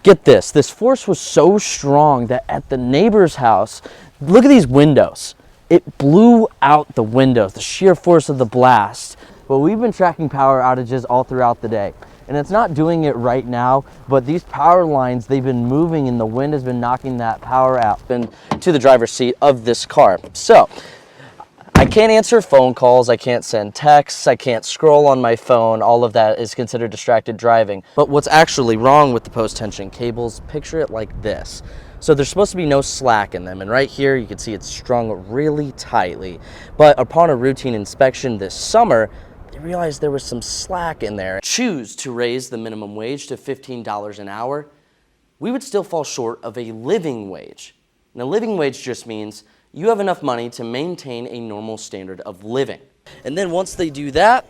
Get this, this force was so strong that at the neighbor's house, look at these windows. It blew out the windows, the sheer force of the blast. Well, we've been tracking power outages all throughout the day, and it's not doing it right now, but these power lines, they've been moving and the wind has been knocking that power out and to the driver's seat of this car. So I can't answer phone calls, I can't send texts, I can't scroll on my phone. All of that is considered distracted driving. But what's actually wrong with the post-tension cables, picture it like this. So there's supposed to be no slack in them, and right here you can see it's strung really tightly. But upon a routine inspection this summer, they realized there was some slack in there. Choose to raise the minimum wage to $15 an hour, we would still fall short of a living wage. Now, living wage just means you have enough money to maintain a normal standard of living. And then once they do that,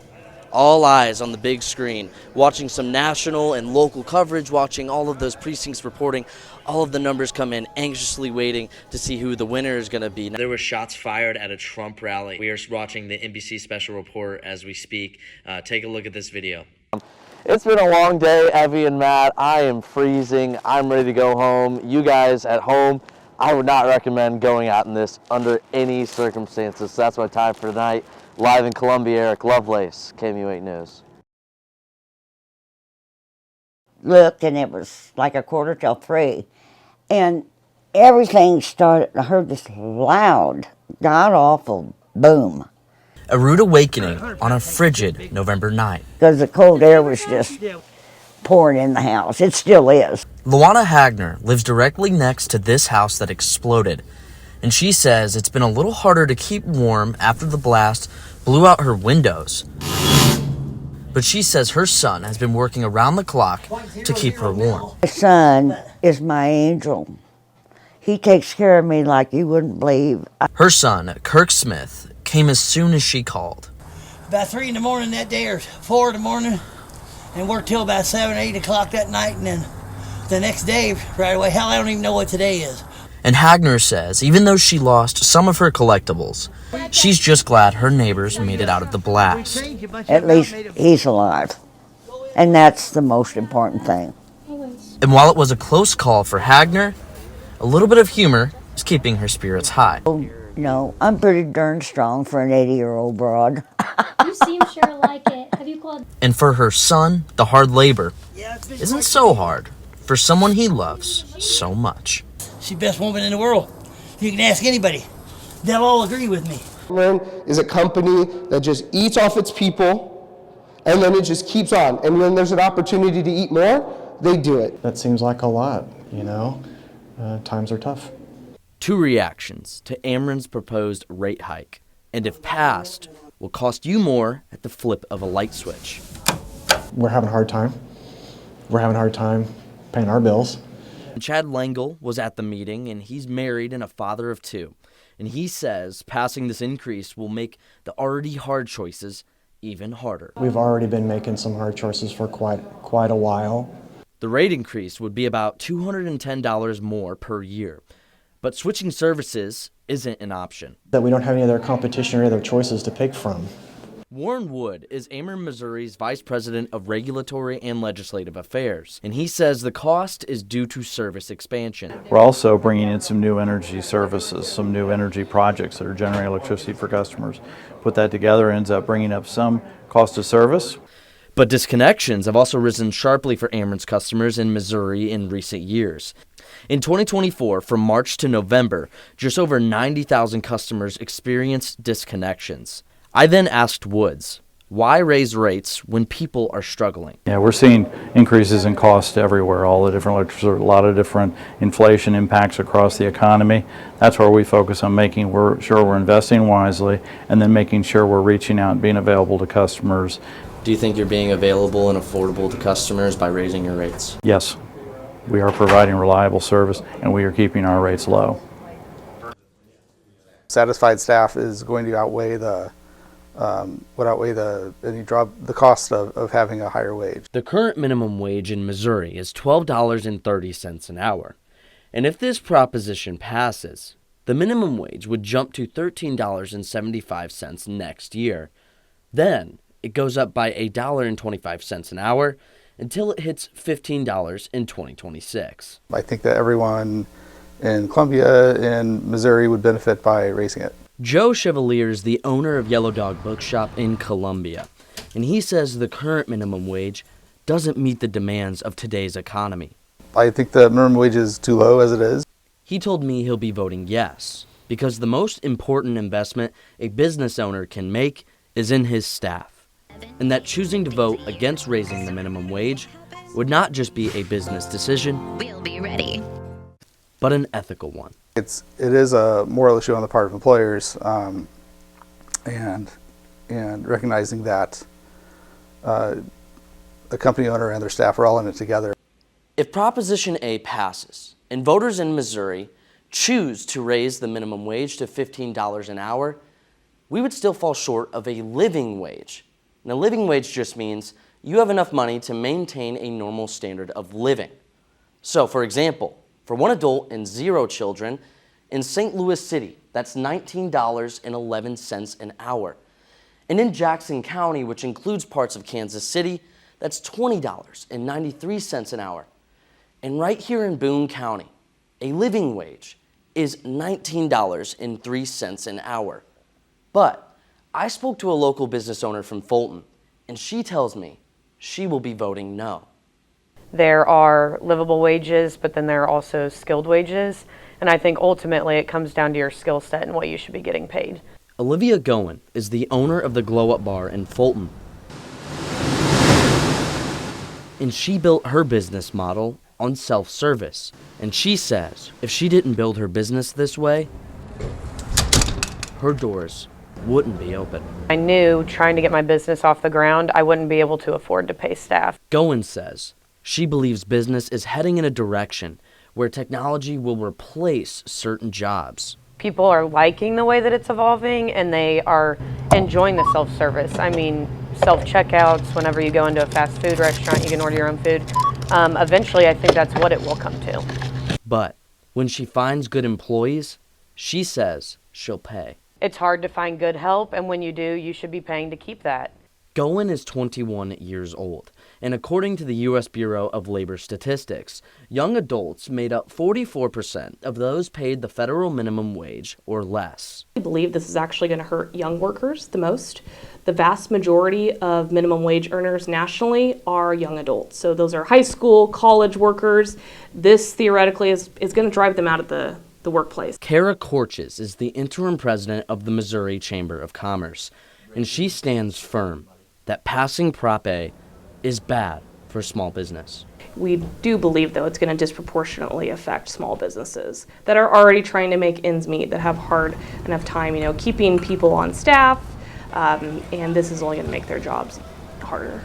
all eyes on the big screen, watching some national and local coverage, watching all of those precincts reporting, all of the numbers come in, anxiously waiting to see who the winner is going to be. There were shots fired at a Trump rally. We are watching the NBC special report as we speak. Take a look at this video. It's been a long day, Evie and Matt. I am freezing. I'm ready to go home. You guys at home, I would not recommend going out in this under any circumstances. So that's my time for tonight. Live in Columbia, Eric Lovelace, KMU8 News. Looked, and it was like 3:15, and everything started. I heard this loud, god-awful boom. A rude awakening on a frigid November night. Because the cold air was just pouring in the house. It still is. Luana Hagner lives directly next to this house that exploded, and she says it's been a little harder to keep warm after the blast blew out her windows. But she says her son has been working around the clock to keep her warm. My son is my angel. He takes care of me like you wouldn't believe. Her son, Kirk Smith, came as soon as she called. About 3 in the morning that day, or 4 in the morning, and worked till about 7, 8 o'clock that night, and then the next day, right away, hell, I don't even know what today is. And Hagner says even though she lost some of her collectibles, she's just glad her neighbors made it out of the blast. At least he's alive, and that's the most important thing. And while it was a close call for Hagner, a little bit of humor is keeping her spirits high. You know, I'm pretty darn strong for an 80-year-old broad. You seem sure like it. Have you called? And for her son, the hard labor isn't so hard for someone he loves so much. She's the best woman in the world. You can ask anybody. They'll all agree with me. Ameren is a company that just eats off its people, and then it just keeps on. And when there's an opportunity to eat more, they do it. That seems like a lot, you know. Times are tough. 2 reactions to Ameren's proposed rate hike, and if passed, will cost you more at the flip of a light switch. We're having a hard time. We're having a hard time paying our bills. Chad Langle was at the meeting, and he's married and a father of 2. And he says passing this increase will make the already hard choices even harder. We've already been making some hard choices for quite a while. The rate increase would be about $210 more per year, but switching services isn't an option. That we don't have any other competition or other choices to pick from. Warren Wood is Ameren, Missouri's Vice President of Regulatory and Legislative Affairs, and he says the cost is due to service expansion. We're also bringing in some new energy services, some new energy projects that are generating electricity for customers. Put that together ends up bringing up some cost of service. But disconnections have also risen sharply for Ameren's customers in Missouri in recent years. In 2024, from March to November, just over 90,000 customers experienced disconnections. I then asked Woods, why raise rates when people are struggling? Yeah, we're seeing increases in cost everywhere, all the different electricity, a lot of different inflation impacts across the economy. That's where we focus on making sure we're investing wisely and then making sure we're reaching out and being available to customers. Do you think you're being available and affordable to customers by raising your rates? Yes, we are providing reliable service and we are keeping our rates low. Satisfied staff is going to outweigh the cost of having a higher wage. The current minimum wage in Missouri is $12.30 an hour. And if this proposition passes, the minimum wage would jump to $13.75 next year. Then it goes up by $1.25 an hour until it hits $15 in 2026. I think that everyone in Columbia and Missouri would benefit by raising it. Joe Chevalier is the owner of Yellow Dog Bookshop in Columbia, and he says the current minimum wage doesn't meet the demands of today's economy. I think the minimum wage is too low as it is. He told me he'll be voting yes, because the most important investment a business owner can make is in his staff, and that choosing to vote against raising the minimum wage would not just be a business decision, We'll be ready. but an ethical one. It is a moral issue on the part of employers, and recognizing that the company owner and their staff are all in it together. If Proposition A passes and voters in Missouri choose to raise the minimum wage to $15 an hour, we would still fall short of a living wage. Now, living wage just means you have enough money to maintain a normal standard of living. So, for example, for one adult and 0 children, in St. Louis City, that's $19.11 an hour. And in Jackson County, which includes parts of Kansas City, that's $20.93 an hour. And right here in Boone County, a living wage is $19.03 an hour. But I spoke to a local business owner from Fulton, and she tells me she will be voting no. There are livable wages, but then there are also skilled wages. And I think ultimately it comes down to your skill set and what you should be getting paid. Olivia Goen is the owner of the Glow Up Bar in Fulton. And she built her business model on self-service. And she says if she didn't build her business this way, her doors wouldn't be open. I knew trying to get my business off the ground, I wouldn't be able to afford to pay staff. Goen says she believes business is heading in a direction where technology will replace certain jobs. People are liking the way that it's evolving, and they are enjoying the self-service. I mean, self-checkouts, whenever you go into a fast food restaurant, you can order your own food. Eventually, I think that's what it will come to. But when she finds good employees, she says she'll pay. It's hard to find good help, and when you do, you should be paying to keep that. Goen is 21 years old, and according to the U.S. Bureau of Labor Statistics, young adults made up 44% of those paid the federal minimum wage or less. I believe this is actually going to hurt young workers the most. The vast majority of minimum wage earners nationally are young adults. So those are high school, college workers. This theoretically is going to drive them out of the workplace. Kara Korches is the interim president of the Missouri Chamber of Commerce, and she stands firm that passing Prop A is bad for small business. We do believe, though, it's going to disproportionately affect small businesses that are already trying to make ends meet, that have hard enough time, keeping people on staff, and this is only going to make their jobs harder.